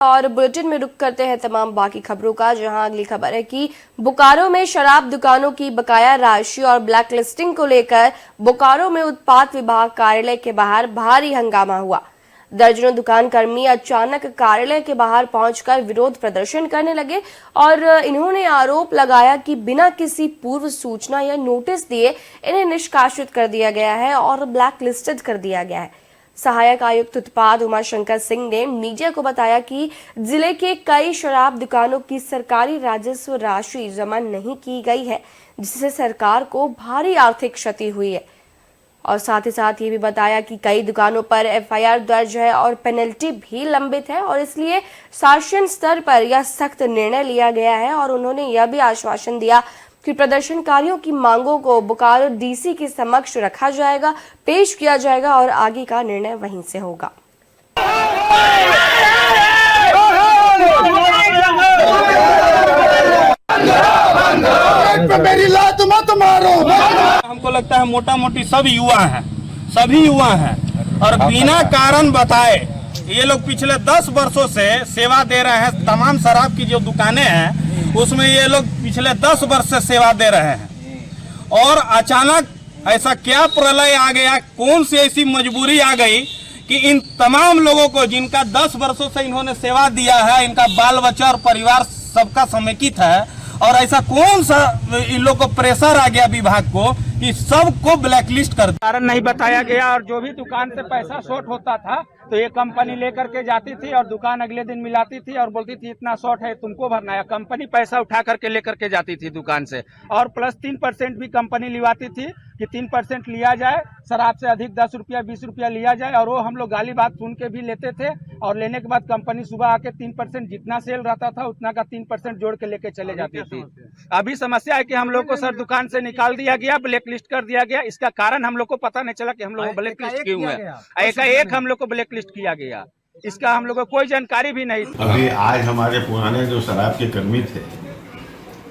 और बुलेटिन में रुक करते हैं तमाम बाकी खबरों का, जहां अगली खबर है कि बोकारो में शराब दुकानों की बकाया राशि और ब्लैक लिस्टिंग को लेकर बोकारो में उत्पाद विभाग कार्यालय के बाहर भारी हंगामा हुआ। दर्जनों दुकान कर्मी अचानक कार्यालय के बाहर पहुंचकर विरोध प्रदर्शन करने लगे और इन्होंने आरोप लगाया कि बिना किसी पूर्व सूचना या नोटिस दिए इन्हें निष्कासित कर दिया गया है और ब्लैक लिस्टेड कर दिया गया है। सहायक आयुक्त उत्पाद उमाशंकर सिंह ने मीडिया को बताया कि जिले के कई शराब दुकानों की सरकारी राजस्व राशि जमा नहीं की गई है, जिससे सरकार को भारी आर्थिक क्षति हुई है। और साथ ही साथ ये भी बताया कि कई दुकानों पर एफआईआर दर्ज है और पेनल्टी भी लंबित है और इसलिए शासन स्तर पर यह सख्त निर्णय लिया गया है। और उन्होंने यह भी आश्वासन दिया कि प्रदर्शनकारियों की मांगों को बोकारो डीसी के समक्ष रखा जाएगा, पेश किया जाएगा और आगे का निर्णय वहीं से होगा। मेरी लात मत मारो। हमको लगता है मोटा मोटी सभी युवा हैं और बिना कारण बताए ये लोग पिछले 10 वर्षों से सेवा दे रहे हैं। तमाम शराब की जो दुकानें हैं उसमें ये लोग पिछले 10 वर्ष से सेवा दे रहे हैं और अचानक ऐसा क्या प्रलय आ गया, कौन सी ऐसी मजबूरी आ गई कि इन तमाम लोगों को जिनका 10 वर्षों से इन्होंने सेवा दिया है, इनका बाल बच्चा और परिवार सबका समेकित है, और ऐसा कौन सा इन लोग को प्रेशर आ गया विभाग को कि सबको ब्लैकलिस्ट कर कारण नहीं बताया गया। और जो भी दुकान से पैसा शॉर्ट होता था तो ये कंपनी लेकर के जाती थी और दुकान अगले दिन मिलाती थी और बोलती थी इतना शॉर्ट है तुमको भरना है। कंपनी पैसा उठा करके लेकर के जाती थी दुकान से और प्लस 3% भी कंपनी लिवाती थी कि 3% लिया जाए, शराब से अधिक 10 रुपया 20 रुपया लिया जाए। और वो हम लोग गाली बात सुन के भी लेते थे और लेने के बाद कंपनी सुबह आके 3% जितना सेल रहता था उतना का 3% जोड़ के लेके चले जाती थी। अभी समस्या है कि हम लोग को सर दुकान से निकाल दिया गया, ब्लैक लिस्ट कर दिया गया। इसका कारण हम लोग को पता नहीं चला कि हम लोग को ब्लैक लिस्ट क्यों है। एकाएक हम लोग को ब्लैक लिस्ट किया गया, इसका हम लोग को कोई जानकारी भी नहीं। अभी आज हमारे पुराने जो शराब के कर्मी थे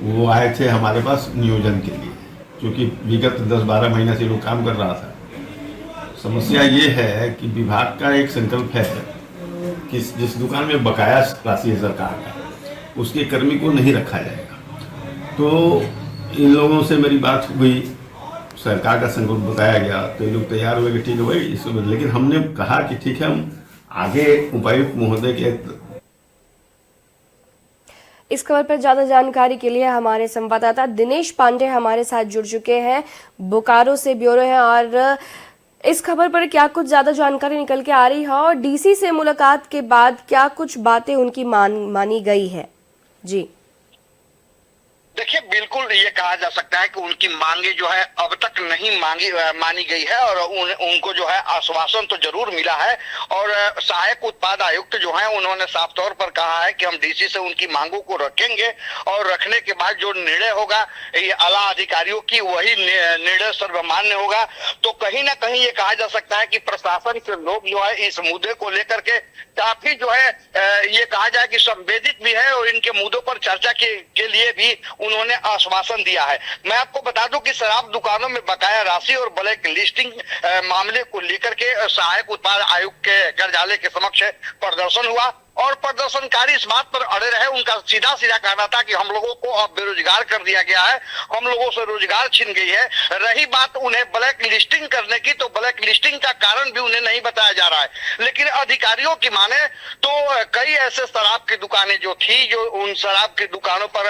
वो आए थे हमारे पास नियोजन के लिए, क्योंकि विगत 10-12 महीने से लोग काम कर रहा था। समस्या ये है कि विभाग का एक संकल्प है कि जिस दुकान में बकाया राशि है सरकार का, उसके कर्मी को नहीं रखा जाएगा। तो इन लोगों से मेरी बात हुई, सरकार का संकल्प बताया गया तो ये लोग तैयार हुए कि ठीक है भाई इसको, लेकिन हमने कहा कि ठीक है हम आगे उपायुक्त महोदय के। इस खबर पर ज्यादा जानकारी के लिए हमारे संवाददाता दिनेश पांडे हमारे साथ जुड़ चुके हैं, बोकारो से ब्यूरो है। और इस खबर पर क्या कुछ ज्यादा जानकारी निकल के आ रही है और डीसी से मुलाकात के बाद क्या कुछ बातें उनकी मानी गई है? जी देखिए, बिल्कुल ये कहा जा सकता है कि उनकी मांगे जो है अब तक नहीं मानी गई है और उनको जो है आश्वासन तो जरूर मिला है। और सहायक उत्पाद आयुक्त जो है उन्होंने साफ तौर पर कहा है कि हम डीसी से उनकी मांगों को रखेंगे और रखने के बाद जो निर्णय होगा ये आला अधिकारियों की वही निर्णय सर्वमान्य होगा। तो कहीं ना कहीं ये कहा जा सकता है कि प्रशासन के लोग जो है इस मुद्दे को लेकर के काफी जो है ये कहा जाए कि संवेदित भी है और इनके मुद्दों पर चर्चा के लिए भी उन्होंने आश्वासन दिया है। मैं आपको बता दूं कि शराब दुकानों में बकाया राशि और ब्लैक लिस्टिंग मामले को लेकर के सहायक उत्पाद आयुक्त के कार्यालय के समक्ष प्रदर्शन हुआ और प्रदर्शनकारी इस बात पर अड़े रहे। उनका सीधा कहना था कि हम लोगों को अब बेरोजगार कर दिया गया है, हम लोगों से रोजगार छीन गई है। रही बात उन्हें ब्लैक लिस्टिंग करने की, तो ब्लैक लिस्टिंग का कारण भी उन्हें नहीं बताया जा रहा है। लेकिन अधिकारियों की माने तो कई ऐसे शराब की दुकानें जो थी, जो उन शराब की दुकानों पर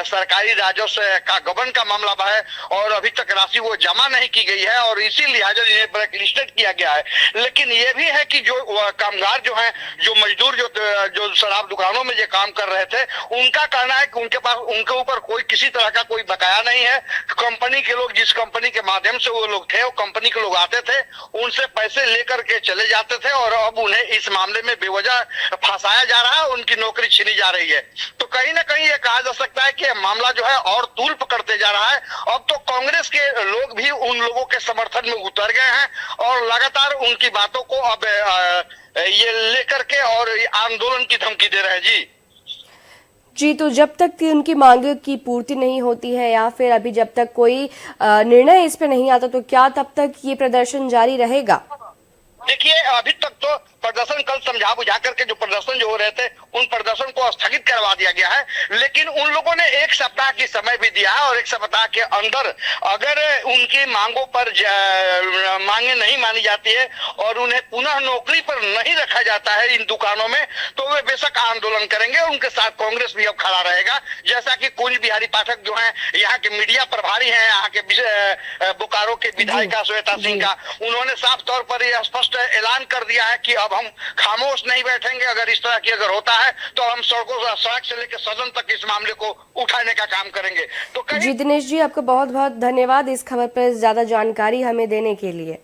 सरकारी राजस्व का गबन का मामला है और अभी तक राशि वो जमा नहीं की गई है और इसी लिहाजा इन्हें ब्लैक लिस्टेड किया गया है। लेकिन ये भी है कि जो कामगार जो है, जो मजदूर जो शराब दुकानों में जो काम कर रहे थे, उनका कहना है कि उनके ऊपर कोई किसी तरह का कोई बकाया नहीं है। कंपनी के लोग, जिस कंपनी के माध्यम से वो लोग थे, वो कंपनी के लोग आते थे, उनसे पैसे लेकर के चले जाते थे और अब उन्हें इस मामले में बेवजह फंसाया जा रहा है, उनकी नौकरी छीनी जा रही है। तो कहीं ना कहीं ये कहा जा सकता है कि मामला जो है और तूल पकड़ते जा रहा है। अब तो कांग्रेस के लोग भी उन लोगों के समर्थन में उतर गए हैं और लगातार उनकी बातों को अब ये लेकर के और आंदोलन की धमकी दे रहे हैं। जी, तो जब तक उनकी मांग की पूर्ति नहीं होती है या फिर अभी जब तक कोई निर्णय इस पे नहीं आता, तो क्या तब तक ये प्रदर्शन जारी रहेगा? देखिए अभी तक तो प्रदर्शन कल समझा बुझा करके जो प्रदर्शन जो हो रहे थे उन प्रदर्शन को स्थगित करवा दिया गया है, लेकिन उन लोगों ने एक सप्ताह की समय भी दिया है और एक सप्ताह के अंदर अगर उनकी मांगों पर मांगे नहीं मानी जाती है और उन्हें पुनः नौकरी पर नहीं रखा जाता है इन दुकानों में, तो वे बेशक आंदोलन करेंगे। उनके साथ कांग्रेस भी अब खड़ा रहेगा, जैसा कि कुंज बिहारी पाठक जो है यहाँ के मीडिया प्रभारी हैं, यहाँ के बोकारो के विधायिका श्वेता सिंह का, उन्होंने साफ तौर पर यह स्पष्ट ऐलान कर दिया है कि अब हम खामोश नहीं बैठेंगे। अगर इस तरह की अगर होता है तो हम सड़क से लेकर सदन तक इस मामले को उठाने का काम करेंगे। तो जी दिनेश जी, आपका बहुत बहुत धन्यवाद इस खबर पर ज्यादा जानकारी हमें देने के लिए।